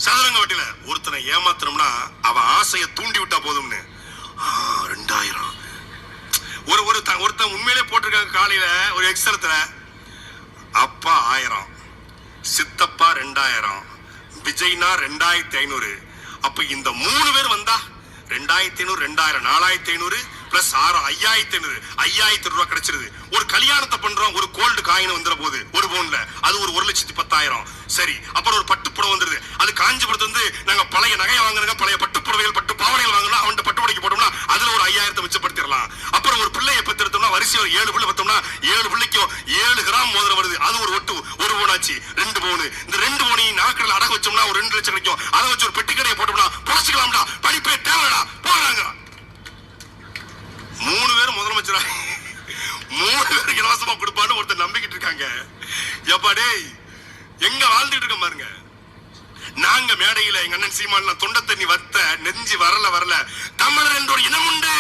சதுரங்க வட்டியில ஒருத்தனை ஏமாத்தணும்னா அவன் ஆசையை தூண்டி விட்டா போதும்னு 2000 ஒருத்தன் உண்மையிலே போட்டிருக்காங்க காலையில ஒரு எக்ஸலத்துல அப்பா 1000, சித்தப்பா 2000, விஜய்னா 2500. அப்ப இந்த 3 பேர் வந்தா 2500, 2000, 4500 பிளஸ் 5500, 5000 ரூபாய் கிடைச்சிருது. ஒரு கல்யாணத்தை பண்றோம், ஒரு கோல்டு காயின் வந்துற போது ஒரு பவுன்ல அது ஒரு 1,10,000. சரி, அப்புறம் ஒரு பட்டு புடவை வந்துருது. அது காஞ்சிபுரத்துல வந்து நாங்க பழைய நகையை வாங்குறோங்க, பழைய பட்டு புடவைகள் பட்டு பாவனைகள் வாங்கணும், அவன் பட்டு புடவைக்கு போட்டோம்னா அதுல ஒரு 5000 மிச்சப்படுத்திடலாம். அப்புறம் ஒரு பிள்ளையை பெற்றெடுத்தோம்னா வரிசையா ஒரு 7 பிள்ளை பெற்றோம்னா 7 பிள்ளைக்கும் 7 கிராம் மோதிரம் வருது. அது ஒரு ஒட்டு 1 பவுனாச்சு, 2 பவுன். இந்த 2 பவுனையும் நாக்கடல அடகு வச்சோம்னா ஒரு 2 லட்சம் கிடைக்கும். அதை வச்சு ஒரு பெட்டிக்கடையை போட்டோம்னா பொழைச்சிக்கலாம்டா, படிப்பே தேவைடா போறாங்க. 3 பேரும் முதலமைச்சரா 3 பேருக்கு இலவசமா கொடுப்பான்னு ஒருத்தர் நம்பிக்கிட்டு இருக்காங்க. எப்பா டேய், எங்க வாழ்ந்துட்டு இருக்க பாருங்க. நாங்க மேடையில எங்க அண்ணன் சீமான் தொண்டை தண்ணி வத்த நெஞ்சு வரல தமிழர் என்ற ஒரு இனம் உண்டு.